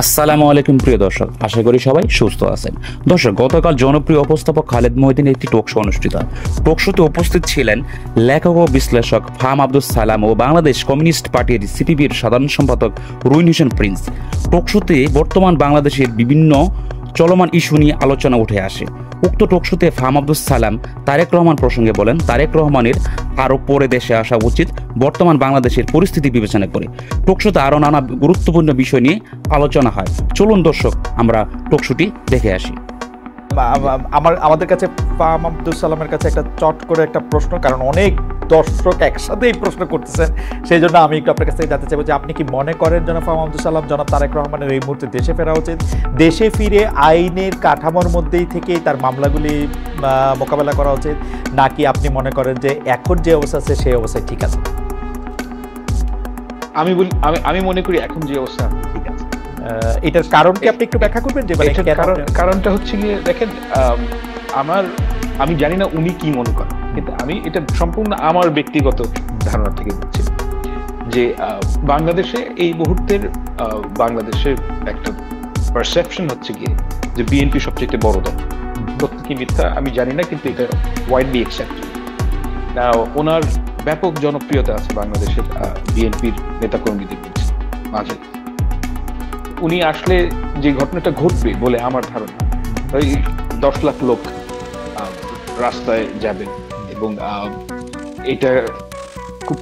আসসালামু আলাইকুম প্রিয় দর্শক, আশা করি সবাই সুস্থ আছেন। দর্শক, গতকাল জনপ্রিয় উপস্থাপক খালেদ মহিউদ্দিনের একটি টক শো অনুষ্ঠিত হয়। টক শোতে উপস্থিত ছিলেন লেখক ও বিশ্লেষক ফাহাম আব্দুস সালাম ও বাংলাদেশ কমিউনিস্ট পার্টির সিপিবির সাধারণ সম্পাদক রুইন হোসেন প্রিন্স। টক শোতে বর্তমান বাংলাদেশের বিভিন্ন চলমান ইস্যু নিয়ে আলোচনা উঠে আসে। উক্ত টকশোতে ফাহাম আব্দুস সালাম তারেক রহমান প্রসঙ্গে বলেন, তারেক রহমানের আরও পরে দেশে আসা উচিত বর্তমান বাংলাদেশের পরিস্থিতি বিবেচনা করে। টকশোতে আরও নানা গুরুত্বপূর্ণ বিষয় নিয়ে আলোচনা হয়। চলুন দর্শক, আমরা টকশোটি দেখে আসি। আমাদের কাছে ফাহাম আব্দুস সালামের কাছে একটা চট করে একটা প্রশ্ন, কারণ অনেক দর্শক একসাথে এই প্রশ্ন করতেছেন, সেই জন্য আমি একটু আপনার কাছ থেকে জানতে চাইবো যে আপনি কি মনে করেন জনাব ফাহাম আব্দুস সালাম, জনাব তারেক রহমানের এই মুহূর্তে দেশে ফেরা উচিত? দেশে ফিরে আইনের কাঠামোর মধ্যেই থেকেই তার মামলাগুলি মোকাবেলা করা উচিত, নাকি আপনি মনে করেন যে এখন যে অবস্থা আছে সেই অবস্থায় ঠিক আছে? আমি মনে করি এখন যে অবস্থা ঠিক আছে। এটার কারণ কি আপনি একটু ব্যাখ্যা করবেন? যে কারণটা হচ্ছে গিয়ে দেখেন, আমি জানি না উনি কি মনে করেন, কিন্তু আমি এটা সম্পূর্ণ আমার ব্যক্তিগত ধারণা থেকে বলছি যে বাংলাদেশে এই মুহূর্তের বাংলাদেশের একটা পারসেপশন হচ্ছে গিয়ে যে বিএনপি সবচেয়ে বড় দল। সত্য কি মিথ্যা আমি জানি না, কিন্তু এটা ওয়াইডলি অ্যাকসেপ্টেড। ওনার ব্যাপক জনপ্রিয়তা আছে বাংলাদেশের বিএনপির নেতাকর্মীদের মাঝে। উনি আসলে যে ঘটনাটা ঘটবে বলে আমার ধারণা, ওই 10 লাখ লোক রাস্তায় যাবে এবং এটা খুব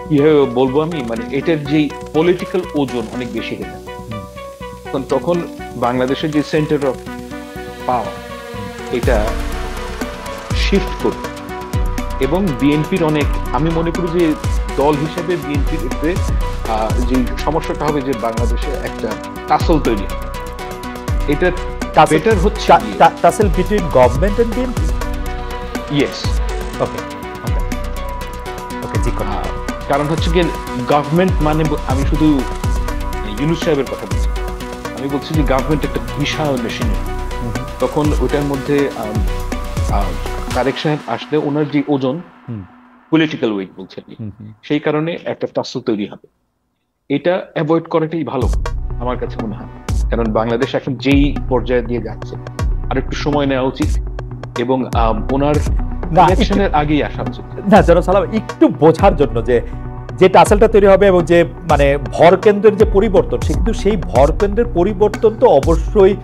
কিভাবে বলবো আমি, মানে এটার যে পলিটিক্যাল ওজন অনেক বেশি হয়ে যাবে। তখন বাংলাদেশের যে সেন্টার অফ পাওয়ার এটা শিফট করবে এবং বিএনপির অনেক, আমি মনে করি যে দল হিসেবে বিএনপির ক্ষেত্রে যে সমস্যাটা হবে যে বাংলাদেশে একটা টাসল তৈরি হবে। এটা বেটার হচ্ছে tussle between government and BNP. Yes, okay okay, জি। কারণ হচ্ছে কি, গভর্নমেন্ট মানে আমি শুধু ইউনূস সাহেবের কথা বলছি, আমি বলছি যে গভর্নমেন্ট একটা বিশাল মেশিনারি। তখন ওটার মধ্যে তারেক সাহেব আসলে ওনার যে ওজন, পলিটিক্যাল ওয়েট বলছে, সেই কারণে একটা টাসল তৈরি হবে। এটা অ্যাভয়েড করাটাই ভালো আমার কাছে মনে হয়, কারণ বাংলাদেশ এখন যেই পর্যায়ে দিয়ে যাচ্ছে আর একটু সময় নেওয়া উচিত এবং ওনার ইলেকশনের আগেই আসা উচিত। না জনাব সালাম, একটু বোঝার জন্য যে টাসেলটা তৈরি হবে এবং যে মানে ভর কেন্দ্রের যে পরিবর্তন, কিন্তু সেই ভর কেন্দ্রের পরিবর্তন তো অবশ্যই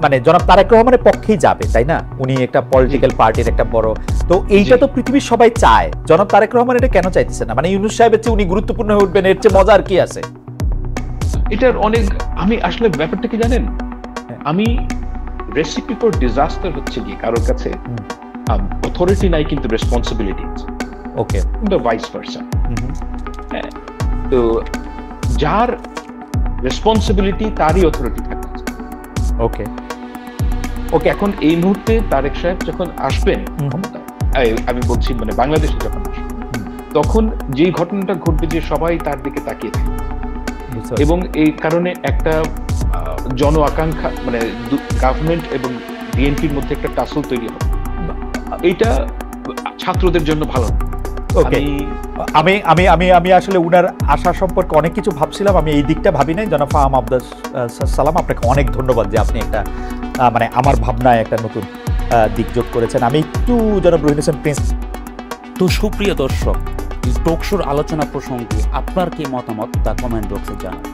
মানে জনাব তারেক রহমানের পক্ষেই যাবে, তাই না? উনি একটা পলিটিক্যাল পার্টির একটা বড়, তো এইটা তো পৃথিবীর সবাই চায়। জনাব তারেক রহমান এটা কেন চাইতেছে না? মানে ইউনূস সাহেবের চেয়ে উনি গুরুত্বপূর্ণ হয়ে উঠবেন, এর চেয়ে মজার কি আছে? এটার অনেক, আমি আসলে ব্যাপারটা কি জানেন, আমি রেসিপি ফর ডিজাস্টার হচ্ছে কি কারোর কাছে অথরিটি নাই কিন্তু রেসপন্সিবিলিটি আছে। ওকে, দ্য ভাইস ভার্সা। তো যার রেসপন্সিবিলিটি তারই অথরিটি থাকে। ওকে ওকে, এখন এই মুহূর্তে তারেক সাহেব যখন আসবেন ক্ষমতায়, আমি বলছি মানে বাংলাদেশে যখন আসবেন, তখন যেই ঘটনাটা ঘটবে যে সবাই তার দিকে তাকিয়ে থাকবে এবং এই কারণে একটা জন আকাঙ্ক্ষা, মানে গভর্নমেন্ট এবং বিএনপির মধ্যে একটা টাসল তৈরি হবে। এইটা ছাত্রদের জন্য ভালো। ওকে, আমি আসলে উনার আশা সম্পর্কে অনেক কিছু ভাবছিলাম, আমি এই দিকটা ভাবি নাই। জনাব ফাহাম আব্দুস সালাম, আপনাকে অনেক ধন্যবাদ যে আপনি একটা মানে আমার ভাবনায় একটা নতুন দিক যোগ করেছেন। আমি একটু জনাব রুইন হোসেন প্রিন্স। তো সুপ্রিয় দর্শক, এই টক শোর আলোচনা প্রসঙ্গে আপনার কি মতামত তা কমেন্ট বক্সে জানান।